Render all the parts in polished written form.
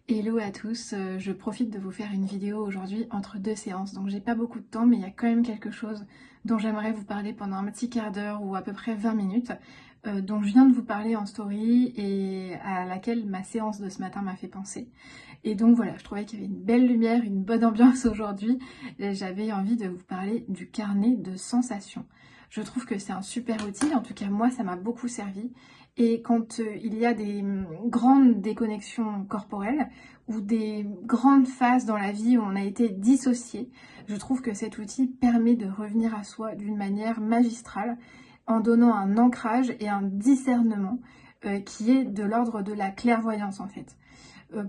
Hello à tous, je profite de vous faire une vidéo aujourd'hui entre deux séances, donc j'ai pas beaucoup de temps mais il y a quand même quelque chose dont j'aimerais vous parler pendant un petit quart d'heure ou à peu près 20 minutes, dont je viens de vous parler en story et à laquelle ma séance de ce matin m'a fait penser. Et donc voilà, je trouvais qu'il y avait une belle lumière, une bonne ambiance aujourd'hui et j'avais envie de vous parler du carnet de sensations. Je trouve que c'est un super outil, en tout cas moi ça m'a beaucoup servi. Et quand il y a des grandes déconnexions corporelles ou des grandes phases dans la vie où on a été dissocié, je trouve que cet outil permet de revenir à soi d'une manière magistrale en donnant un ancrage et un discernement qui est de l'ordre de la clairvoyance en fait.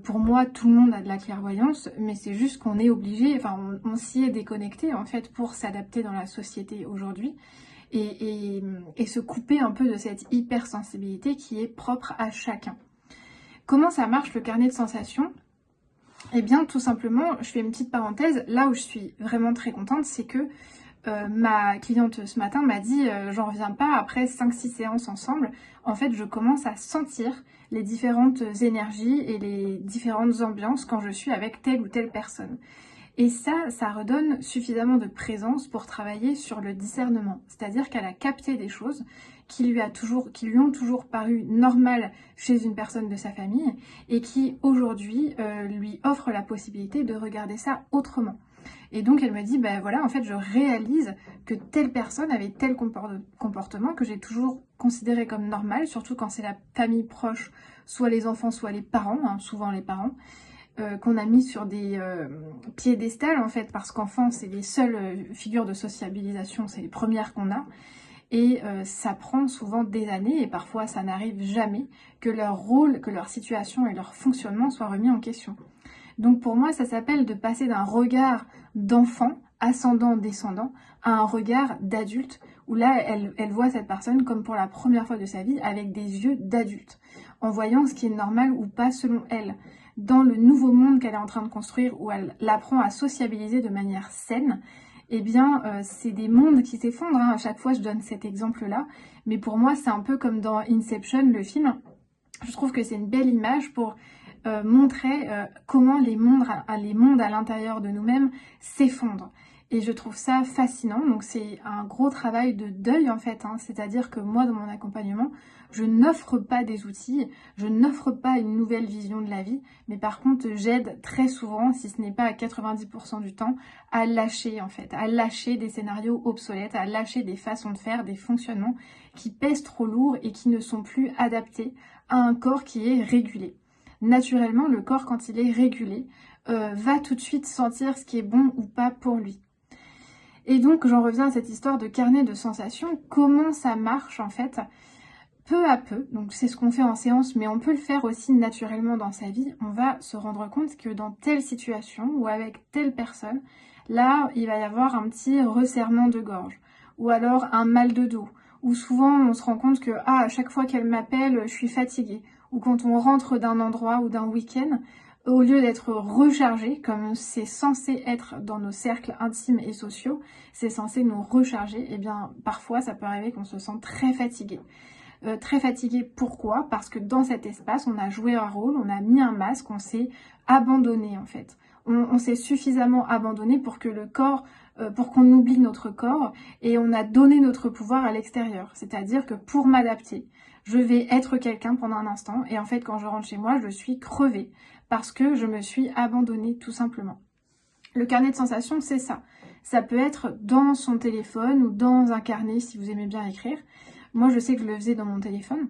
Pour moi, tout le monde a de la clairvoyance, mais c'est juste qu'on est obligé, enfin on s'y est déconnecté en fait pour s'adapter dans la société aujourd'hui et se couper un peu de cette hypersensibilité qui est propre à chacun. Comment ça marche le carnet de sensations ? Eh bien tout simplement, je fais une petite parenthèse, là où je suis vraiment très contente, c'est que ma cliente ce matin m'a dit j'en reviens pas, après 5-6 séances ensemble, en fait je commence à sentir les différentes énergies et les différentes ambiances quand je suis avec telle ou telle personne. Et ça redonne suffisamment de présence pour travailler sur le discernement. C'est-à-dire qu'elle a capté des choses qui lui ont toujours paru normales chez une personne de sa famille et qui aujourd'hui lui offrent la possibilité de regarder ça autrement. Et donc elle me dit, ben voilà, en fait je réalise que telle personne avait tel comportement que j'ai toujours considéré comme normal, surtout quand c'est la famille proche, soit les enfants, soit les parents, hein, souvent les parents. Qu'on a mis sur des piédestals en fait, parce qu'enfant c'est les seules figures de sociabilisation, c'est les premières qu'on a, et ça prend souvent des années, et parfois ça n'arrive jamais, que leur rôle, que leur situation et leur fonctionnement soient remis en question. Donc pour moi ça s'appelle de passer d'un regard d'enfant, ascendant-descendant, à un regard d'adulte, où là elle voit cette personne comme pour la première fois de sa vie, avec des yeux d'adulte, en voyant ce qui est normal ou pas selon elle. Dans le nouveau monde qu'elle est en train de construire, où elle apprend à sociabiliser de manière saine, eh bien, c'est des mondes qui s'effondrent, hein. À chaque fois, je donne cet exemple-là. Mais pour moi, c'est un peu comme dans Inception, le film. Je trouve que c'est une belle image pour montrer comment les mondes à l'intérieur de nous-mêmes s'effondrent. Et je trouve ça fascinant. Donc c'est un gros travail de deuil en fait, hein. C'est-à-dire que moi dans mon accompagnement, je n'offre pas des outils, je n'offre pas une nouvelle vision de la vie, mais par contre j'aide très souvent, si ce n'est pas à 90% du temps, à lâcher en fait, à lâcher des scénarios obsolètes, à lâcher des façons de faire, des fonctionnements qui pèsent trop lourd et qui ne sont plus adaptés à un corps qui est régulé. Naturellement, le corps, quand il est régulé, va tout de suite sentir ce qui est bon ou pas pour lui. Et donc, j'en reviens à cette histoire de carnet de sensations. Comment ça marche, en fait ? Peu à peu, donc c'est ce qu'on fait en séance, mais on peut le faire aussi naturellement dans sa vie. On va se rendre compte que dans telle situation ou avec telle personne, là, il va y avoir un petit resserrement de gorge, ou alors un mal de dos, ou souvent on se rend compte que à chaque fois qu'elle m'appelle, je suis fatiguée. Ou quand on rentre d'un endroit ou d'un week-end, au lieu d'être rechargé, comme c'est censé être dans nos cercles intimes et sociaux, c'est censé nous recharger, et bien parfois ça peut arriver qu'on se sent très fatigué. Très fatigué, pourquoi ? Parce que dans cet espace, on a joué un rôle, on a mis un masque, on s'est abandonné en fait. On s'est suffisamment abandonné pour que le corps, pour qu'on oublie notre corps, et on a donné notre pouvoir à l'extérieur. C'est-à-dire que pour m'adapter, je vais être quelqu'un pendant un instant, et en fait quand je rentre chez moi, je suis crevée, parce que je me suis abandonnée tout simplement. Le carnet de sensations, c'est ça. Ça peut être dans son téléphone ou dans un carnet si vous aimez bien écrire. Moi, je sais que je le faisais dans mon téléphone.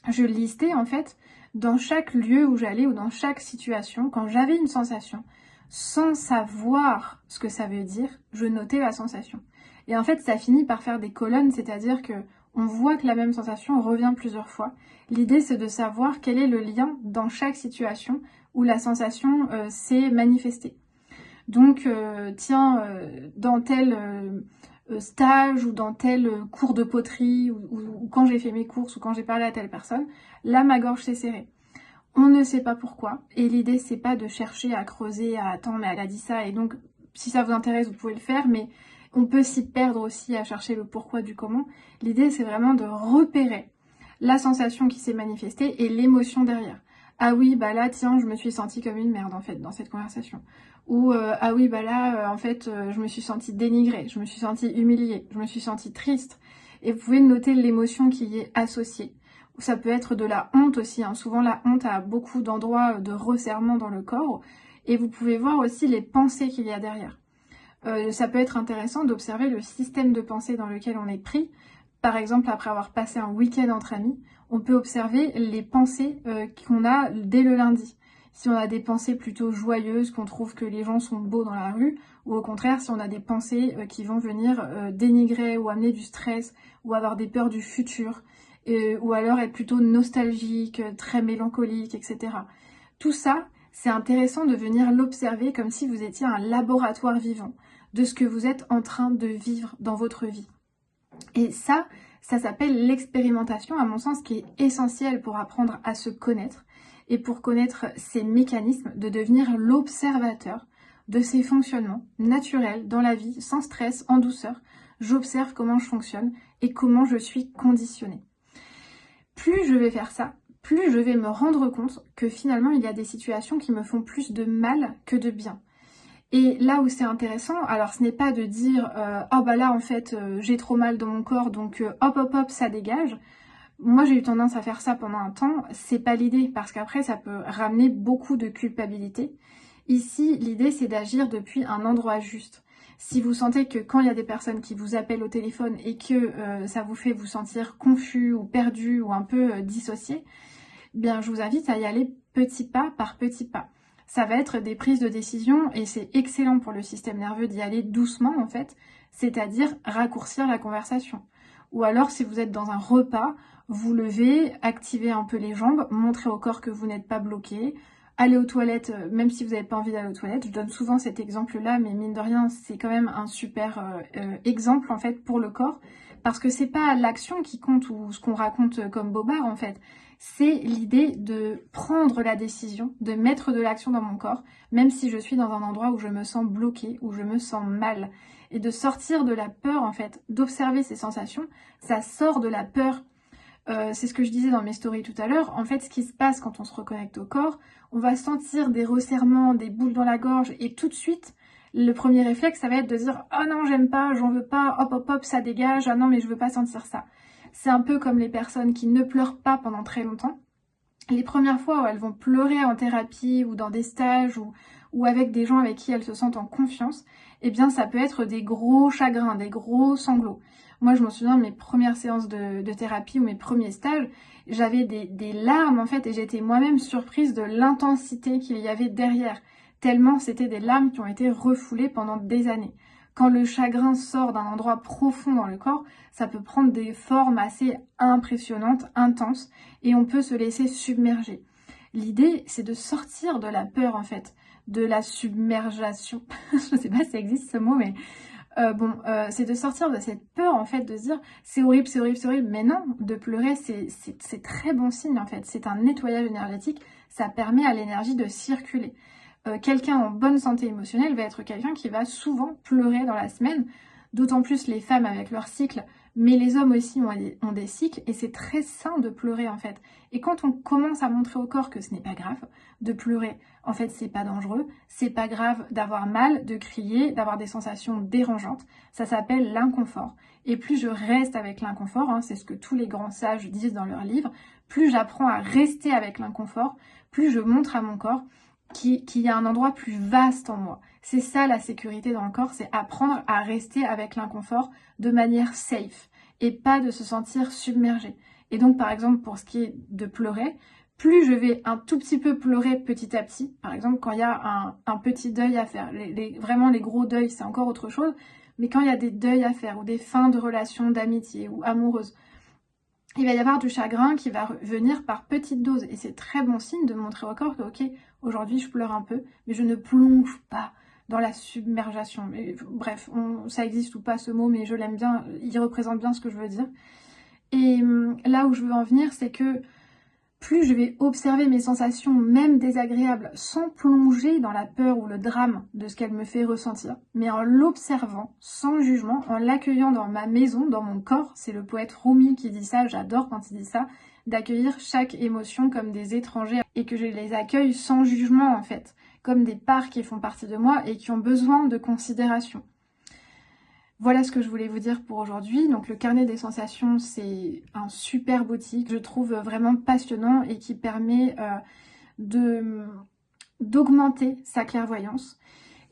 Je listais en fait dans chaque lieu où j'allais ou dans chaque situation, quand j'avais une sensation, sans savoir ce que ça veut dire, je notais la sensation. Et en fait, ça finit par faire des colonnes, c'est-à-dire que on voit que la même sensation revient plusieurs fois. L'idée, c'est de savoir quel est le lien dans chaque situation où la sensation s'est manifestée. Donc, dans tel stage ou dans tel cours de poterie ou quand j'ai fait mes courses ou quand j'ai parlé à telle personne, là, ma gorge s'est serrée. On ne sait pas pourquoi. Et l'idée, c'est pas de chercher à creuser, à attendre, mais elle a dit ça. Et donc, si ça vous intéresse, vous pouvez le faire. Mais on peut s'y perdre aussi à chercher le pourquoi du comment. L'idée, c'est vraiment de repérer la sensation qui s'est manifestée et l'émotion derrière. ah oui, bah là, tiens, je me suis sentie comme une merde en fait dans cette conversation. Ou ah oui, bah là, en fait, je me suis sentie dénigrée, je me suis sentie humiliée, je me suis sentie triste. Et vous pouvez noter l'émotion qui y est associée. Ça peut être de la honte aussi, hein. Souvent la honte a beaucoup d'endroits de resserrement dans le corps. Et vous pouvez voir aussi les pensées qu'il y a derrière. Ça peut être intéressant d'observer le système de pensée dans lequel on est pris. Par exemple, après avoir passé un week-end entre amis, on peut observer les pensées qu'on a dès le lundi. Si on a des pensées plutôt joyeuses, qu'on trouve que les gens sont beaux dans la rue, ou au contraire, si on a des pensées qui vont venir dénigrer ou amener du stress, ou avoir des peurs du futur, ou alors être plutôt nostalgique, très mélancolique, etc. Tout ça, c'est intéressant de venir l'observer comme si vous étiez un laboratoire vivant de ce que vous êtes en train de vivre dans votre vie. Et ça s'appelle l'expérimentation, à mon sens, qui est essentielle pour apprendre à se connaître et pour connaître ces mécanismes, de devenir l'observateur de ces fonctionnements naturels dans la vie, sans stress, en douceur. J'observe comment je fonctionne et comment je suis conditionnée. Plus je vais faire ça, plus je vais me rendre compte que finalement il y a des situations qui me font plus de mal que de bien. Et là où c'est intéressant, alors ce n'est pas de dire oh bah là en fait j'ai trop mal dans mon corps donc hop hop hop ça dégage. Moi j'ai eu tendance à faire ça pendant un temps, c'est pas l'idée parce qu'après ça peut ramener beaucoup de culpabilité. Ici l'idée c'est d'agir depuis un endroit juste. Si vous sentez que quand il y a des personnes qui vous appellent au téléphone et que ça vous fait vous sentir confus ou perdu ou un peu dissocié, bien je vous invite à y aller petit pas par petit pas. Ça va être des prises de décision et c'est excellent pour le système nerveux d'y aller doucement en fait, c'est-à-dire raccourcir la conversation. Ou alors si vous êtes dans un repas, vous levez, activez un peu les jambes, montrez au corps que vous n'êtes pas bloqué, allez aux toilettes même si vous n'avez pas envie d'aller aux toilettes. Je donne souvent cet exemple-là, mais mine de rien c'est quand même un super exemple en fait pour le corps, parce que c'est pas l'action qui compte ou ce qu'on raconte comme bobard en fait. C'est l'idée de prendre la décision, de mettre de l'action dans mon corps, même si je suis dans un endroit où je me sens bloquée, où je me sens mal. Et de sortir de la peur, en fait, d'observer ces sensations, ça sort de la peur. C'est ce que je disais dans mes stories tout à l'heure. En fait, ce qui se passe quand on se reconnecte au corps, on va sentir des resserrements, des boules dans la gorge, et tout de suite, le premier réflexe, ça va être de dire « Oh non, j'aime pas, j'en veux pas, hop hop hop, ça dégage, ah non, mais je veux pas sentir ça ». C'est un peu comme les personnes qui ne pleurent pas pendant très longtemps. Les premières fois où elles vont pleurer en thérapie ou dans des stages ou avec des gens avec qui elles se sentent en confiance, eh bien ça peut être des gros chagrins, des gros sanglots. Moi je m'en souviens de mes premières séances de thérapie ou mes premiers stages, j'avais des larmes en fait et j'étais moi-même surprise de l'intensité qu'il y avait derrière, tellement c'était des larmes qui ont été refoulées pendant des années. Quand le chagrin sort d'un endroit profond dans le corps, ça peut prendre des formes assez impressionnantes, intenses, et on peut se laisser submerger. L'idée, c'est de sortir de la peur, en fait, de la submergation. Je ne sais pas si ça existe ce mot, mais c'est de sortir de cette peur, en fait, de se dire c'est horrible, c'est horrible, c'est horrible. Mais non, de pleurer, c'est très bon signe, en fait. C'est un nettoyage énergétique, ça permet à l'énergie de circuler. Quelqu'un en bonne santé émotionnelle va être quelqu'un qui va souvent pleurer dans la semaine, d'autant plus les femmes avec leur cycle, mais les hommes aussi ont des cycles, et c'est très sain de pleurer en fait. Et quand on commence à montrer au corps que ce n'est pas grave de pleurer, en fait c'est pas dangereux, c'est pas grave d'avoir mal, de crier, d'avoir des sensations dérangeantes, ça s'appelle l'inconfort. Et plus je reste avec l'inconfort, hein, c'est ce que tous les grands sages disent dans leurs livres, plus j'apprends à rester avec l'inconfort, plus je montre à mon corps qu'il y a un endroit plus vaste en moi. C'est ça la sécurité dans le corps, c'est apprendre à rester avec l'inconfort de manière safe et pas de se sentir submergé. Et donc par exemple pour ce qui est de pleurer, plus je vais un tout petit peu pleurer petit à petit, par exemple quand il y a un petit deuil à faire, vraiment les gros deuils c'est encore autre chose, mais quand il y a des deuils à faire ou des fins de relations d'amitié ou amoureuses, il va y avoir du chagrin qui va venir par petites doses. Et c'est très bon signe de montrer au corps que, ok, aujourd'hui je pleure un peu, mais je ne plonge pas dans la submergation. Mais, bref, ça existe ou pas ce mot, mais je l'aime bien, il représente bien ce que je veux dire. Et là où je veux en venir, c'est que plus je vais observer mes sensations, même désagréables, sans plonger dans la peur ou le drame de ce qu'elle me fait ressentir, mais en l'observant, sans jugement, en l'accueillant dans ma maison, dans mon corps. C'est le poète Rumi qui dit ça, j'adore quand il dit ça. d'accueillir chaque émotion comme des étrangers et que je les accueille sans jugement en fait, comme des parts qui font partie de moi et qui ont besoin de considération. Voilà ce que je voulais vous dire pour aujourd'hui. Donc le carnet des sensations, c'est un super outil que je trouve vraiment passionnant et qui permet d'augmenter sa clairvoyance.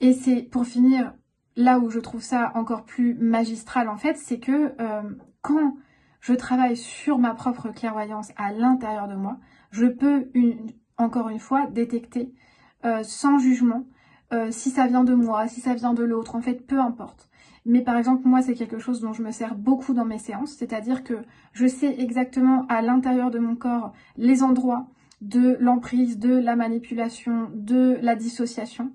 Et c'est, pour finir, là où je trouve ça encore plus magistral en fait, c'est que quand je travaille sur ma propre clairvoyance à l'intérieur de moi, je peux encore une fois détecter sans jugement si ça vient de moi, si ça vient de l'autre, en fait peu importe. Mais par exemple moi c'est quelque chose dont je me sers beaucoup dans mes séances, c'est-à-dire que je sais exactement à l'intérieur de mon corps les endroits de l'emprise, de la manipulation, de la dissociation.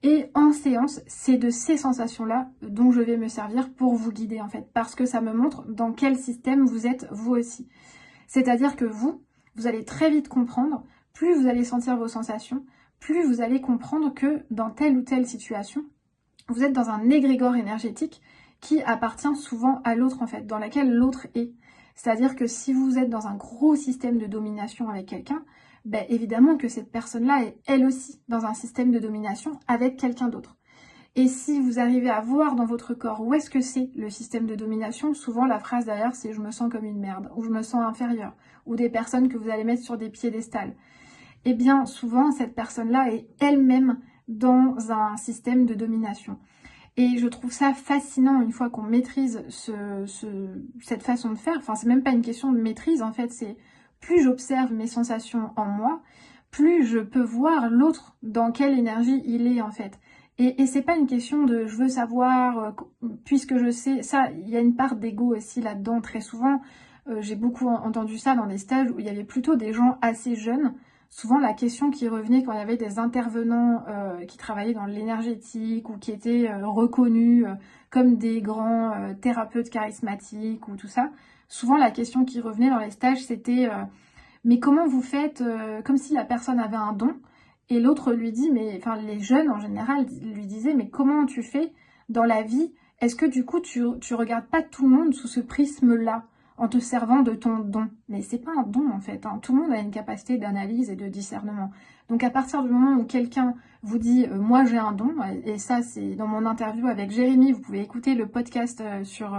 Et en séance, c'est de ces sensations-là dont je vais me servir pour vous guider en fait, parce que ça me montre dans quel système vous êtes vous aussi. C'est-à-dire que vous allez très vite comprendre, plus vous allez sentir vos sensations, plus vous allez comprendre que dans telle ou telle situation, vous êtes dans un égrégore énergétique qui appartient souvent à l'autre en fait, dans laquelle l'autre est. C'est-à-dire que si vous êtes dans un gros système de domination avec quelqu'un, ben évidemment que cette personne-là est elle aussi dans un système de domination avec quelqu'un d'autre. Et si vous arrivez à voir dans votre corps où est-ce que c'est le système de domination, souvent la phrase derrière c'est « je me sens comme une merde » ou « je me sens inférieure » ou des personnes que vous allez mettre sur des piédestals. Eh bien souvent cette personne-là est elle-même dans un système de domination. Et je trouve ça fascinant une fois qu'on maîtrise cette façon de faire. Enfin, c'est même pas une question de maîtrise, en fait, c'est plus j'observe mes sensations en moi, plus je peux voir l'autre dans quelle énergie il est, en fait. Et c'est pas une question de je veux savoir, puisque je sais, ça, il y a une part d'ego aussi là-dedans, très souvent. J'ai beaucoup entendu ça dans des stages où il y avait plutôt des gens assez jeunes. Souvent, la question qui revenait quand il y avait des intervenants qui travaillaient dans l'énergétique ou qui étaient reconnus comme des grands thérapeutes charismatiques ou tout ça, souvent la question qui revenait dans les stages, c'était mais comment vous faites comme si la personne avait un don et l'autre lui dit, mais enfin les jeunes en général lui disaient, mais comment tu fais dans la vie? Est-ce que du coup tu regardes pas tout le monde sous ce prisme-là? En te servant de ton don. Mais c'est pas un don en fait, hein. Tout le monde a une capacité d'analyse et de discernement. Donc à partir du moment où quelqu'un vous dit moi j'ai un don, et ça c'est dans mon interview avec Jérémy, vous pouvez écouter le podcast sur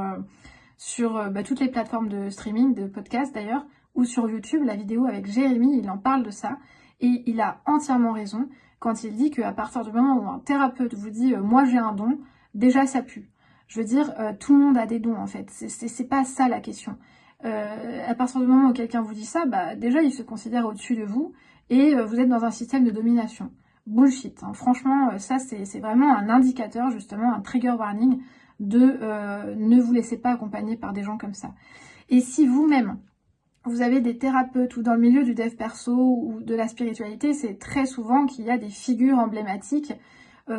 toutes les plateformes de streaming, de podcast d'ailleurs, ou sur YouTube, la vidéo avec Jérémy, il en parle de ça, et il a entièrement raison quand il dit qu'à partir du moment où un thérapeute vous dit moi j'ai un don, déjà ça pue. Je veux dire, tout le monde a des dons en fait, c'est pas ça la question. À partir du moment où quelqu'un vous dit ça, bah déjà il se considère au-dessus de vous et vous êtes dans un système de domination. Bullshit, hein. Franchement, ça c'est vraiment un indicateur, justement, un trigger warning de ne vous laissez pas accompagner par des gens comme ça. Et si vous-même, vous avez des thérapeutes ou dans le milieu du dev perso ou de la spiritualité, c'est très souvent qu'il y a des figures emblématiques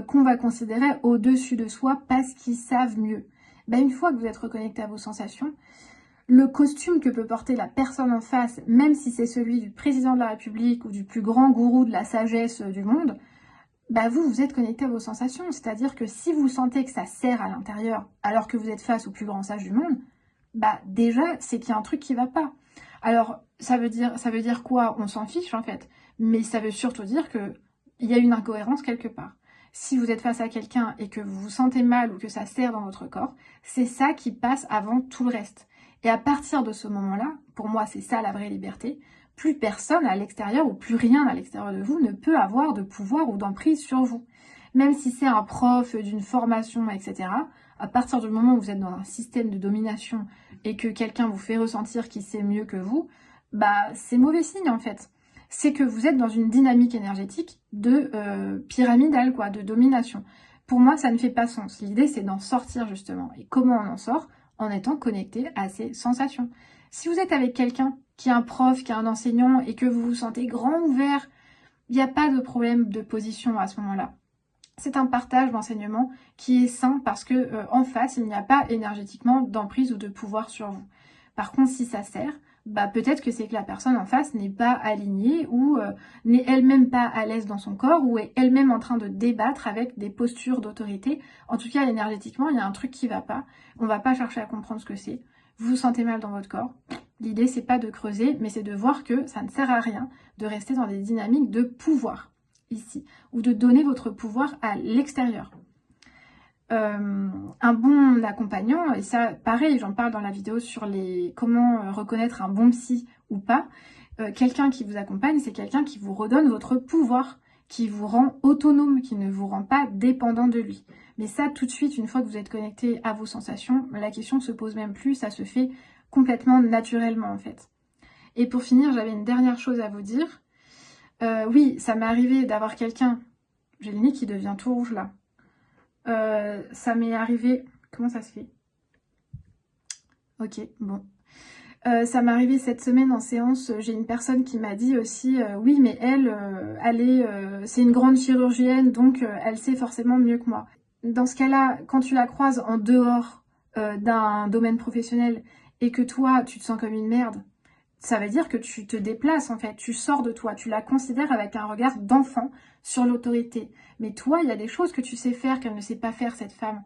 qu'on va considérer au-dessus de soi parce qu'ils savent mieux. Ben, une fois que vous êtes reconnecté à vos sensations, le costume que peut porter la personne en face, même si c'est celui du président de la République ou du plus grand gourou de la sagesse du monde, ben vous êtes connecté à vos sensations. C'est-à-dire que si vous sentez que ça serre à l'intérieur alors que vous êtes face au plus grand sage du monde, bah déjà c'est qu'il y a un truc qui va pas. Alors ça veut dire quoi? On s'en fiche en fait, mais ça veut surtout dire que il y a une incohérence quelque part. Si vous êtes face à quelqu'un et que vous vous sentez mal ou que ça serre dans votre corps, c'est ça qui passe avant tout le reste. Et à partir de ce moment-là, pour moi c'est ça la vraie liberté, plus personne à l'extérieur ou plus rien à l'extérieur de vous ne peut avoir de pouvoir ou d'emprise sur vous. Même si c'est un prof d'une formation, etc., à partir du moment où vous êtes dans un système de domination et que quelqu'un vous fait ressentir qu'il sait mieux que vous, bah c'est mauvais signe en fait. C'est que vous êtes dans une dynamique énergétique de pyramidale, quoi, de domination. Pour moi, ça ne fait pas sens. L'idée, c'est d'en sortir justement. Et comment on en sort? En étant connecté à ses sensations. Si vous êtes avec quelqu'un qui est un prof, qui est un enseignant et que vous vous sentez grand ouvert, il n'y a pas de problème de position à ce moment-là. C'est un partage d'enseignement qui est sain parce que en face, il n'y a pas énergétiquement d'emprise ou de pouvoir sur vous. Par contre, si ça sert, bah peut-être que c'est que la personne en face n'est pas alignée ou n'est elle-même pas à l'aise dans son corps ou est elle-même en train de débattre avec des postures d'autorité. En tout cas, énergétiquement, il y a un truc qui va pas. On va pas chercher à comprendre ce que c'est. Vous vous sentez mal dans votre corps, L'idée, c'est pas de creuser, mais c'est de voir que ça ne sert à rien de rester dans des dynamiques de pouvoir, ici, ou de donner votre pouvoir à l'extérieur. Un bon accompagnant, et ça, pareil, j'en parle dans la vidéo sur comment reconnaître un bon psy ou pas, quelqu'un qui vous accompagne, c'est quelqu'un qui vous redonne votre pouvoir, qui vous rend autonome, qui ne vous rend pas dépendant de lui. Mais ça, tout de suite, une fois que vous êtes connecté à vos sensations, la question ne se pose même plus, ça se fait complètement naturellement en fait. Et pour finir, j'avais une dernière chose à vous dire. Oui, ça m'est arrivé d'avoir quelqu'un... J'ai le nez qui devient tout rouge là. Ça m'est arrivé... Comment ça se fait? Ok, bon. Ça m'est arrivé cette semaine en séance, j'ai une personne qui m'a dit aussi oui mais c'est une grande chirurgienne donc elle sait forcément mieux que moi. Dans ce cas-là, quand tu la croises en dehors d'un domaine professionnel et que toi tu te sens comme une merde, ça veut dire que tu te déplaces en fait, tu sors de toi, tu la considères avec un regard d'enfant sur l'autorité. Mais toi, il y a des choses que tu sais faire qu'elle ne sait pas faire cette femme.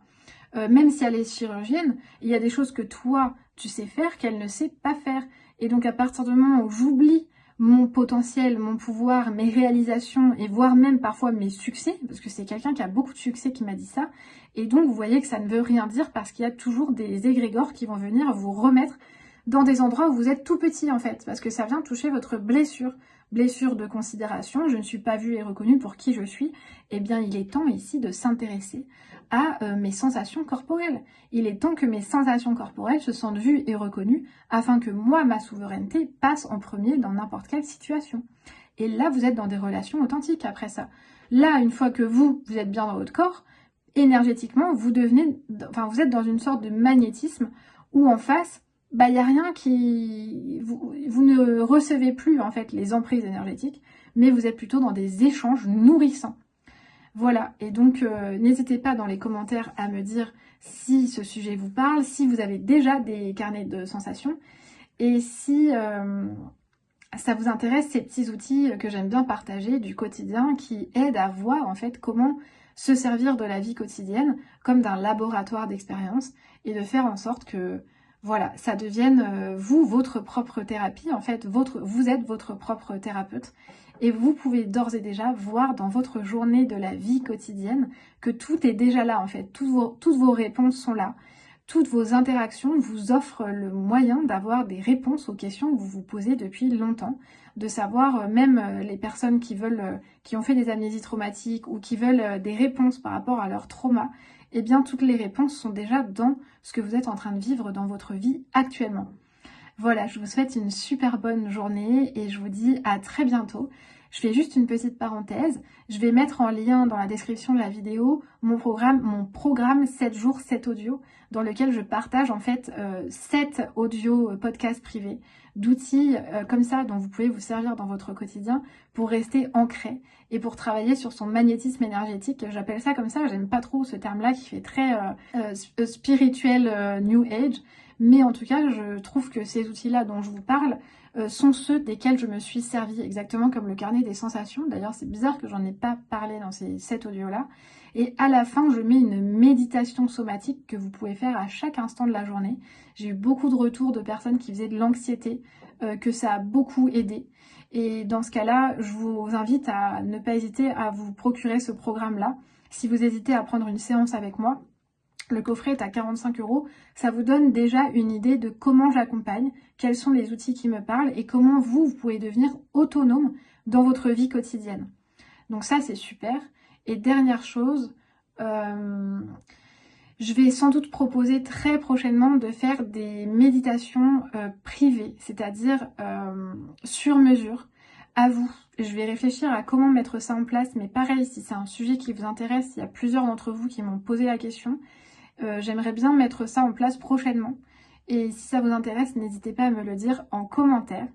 Même si elle est chirurgienne, il y a des choses que toi, tu sais faire qu'elle ne sait pas faire. Et donc à partir du moment où j'oublie mon potentiel, mon pouvoir, mes réalisations et voire même parfois mes succès, parce que c'est quelqu'un qui a beaucoup de succès qui m'a dit ça, et donc vous voyez que ça ne veut rien dire parce qu'il y a toujours des égrégores qui vont venir vous remettre dans des endroits où vous êtes tout petit en fait, parce que ça vient toucher votre blessure. Blessure de considération, je ne suis pas vue et reconnue pour qui je suis, eh bien il est temps ici de s'intéresser à mes sensations corporelles. Il est temps que mes sensations corporelles se sentent vues et reconnues afin que moi, ma souveraineté, passe en premier dans n'importe quelle situation. Et là, vous êtes dans des relations authentiques après ça. Là, une fois que vous êtes bien dans votre corps, énergétiquement, vous êtes dans une sorte de magnétisme où en face, il n'y a rien qui... Vous ne recevez plus en fait les emprises énergétiques, mais vous êtes plutôt dans des échanges nourrissants. Voilà, et donc n'hésitez pas dans les commentaires à me dire si ce sujet vous parle, si vous avez déjà des carnets de sensations, et si ça vous intéresse, ces petits outils que j'aime bien partager du quotidien qui aident à voir en fait comment se servir de la vie quotidienne comme d'un laboratoire d'expérience et de faire en sorte que voilà, ça devienne vous, votre propre thérapie, en fait, vous êtes votre propre thérapeute. Et vous pouvez d'ores et déjà voir dans votre journée de la vie quotidienne que tout est déjà là, en fait. Toutes vos réponses sont là. Toutes vos interactions vous offrent le moyen d'avoir des réponses aux questions que vous vous posez depuis longtemps. De savoir, même les personnes qui ont fait des amnésies traumatiques ou qui veulent des réponses par rapport à leur trauma, eh bien toutes les réponses sont déjà dans ce que vous êtes en train de vivre dans votre vie actuellement. Voilà, je vous souhaite une super bonne journée et je vous dis à très bientôt. Je fais juste une petite parenthèse. Je vais mettre en lien dans la description de la vidéo mon programme 7 jours, 7 audios, dans lequel je partage en fait 7 audios podcasts privés, d'outils comme ça dont vous pouvez vous servir dans votre quotidien pour rester ancré et pour travailler sur son magnétisme énergétique. J'appelle ça comme ça, j'aime pas trop ce terme-là qui fait très spirituel New Age. Mais en tout cas, je trouve que ces outils-là dont je vous parle sont ceux desquels je me suis servie, exactement comme le carnet des sensations. D'ailleurs, c'est bizarre que j'en ai pas parlé dans ces 7 audios-là. Et à la fin, je mets une méditation somatique que vous pouvez faire à chaque instant de la journée. J'ai eu beaucoup de retours de personnes qui faisaient de l'anxiété, que ça a beaucoup aidé. Et dans ce cas-là, je vous invite à ne pas hésiter à vous procurer ce programme-là. Si vous hésitez à prendre une séance avec moi, le coffret est à 45 €. Ça vous donne déjà une idée de comment j'accompagne, quels sont les outils qui me parlent et comment vous pouvez devenir autonome dans votre vie quotidienne. Donc ça, c'est super. Et dernière chose, je vais sans doute proposer très prochainement de faire des méditations privées, c'est-à-dire sur mesure, à vous. Je vais réfléchir à comment mettre ça en place, mais pareil, si c'est un sujet qui vous intéresse, il y a plusieurs d'entre vous qui m'ont posé la question. J'aimerais bien mettre ça en place prochainement. Et si ça vous intéresse, n'hésitez pas à me le dire en commentaire.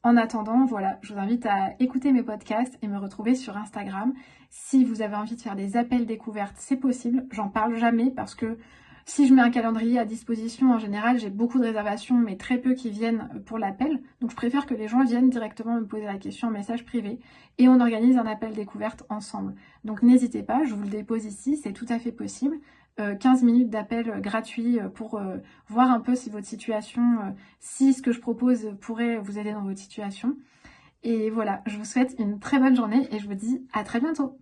En attendant, voilà, je vous invite à écouter mes podcasts et me retrouver sur Instagram. Si vous avez envie de faire des appels découvertes, c'est possible. J'en parle jamais parce que si je mets un calendrier à disposition, en général, j'ai beaucoup de réservations, mais très peu qui viennent pour l'appel. Donc je préfère que les gens viennent directement me poser la question en message privé et on organise un appel découverte ensemble. Donc n'hésitez pas, je vous le dépose ici, c'est tout à fait possible. 15 minutes d'appel gratuit pour voir un peu si votre situation, si ce que je propose pourrait vous aider dans votre situation. Et voilà, je vous souhaite une très bonne journée et je vous dis à très bientôt.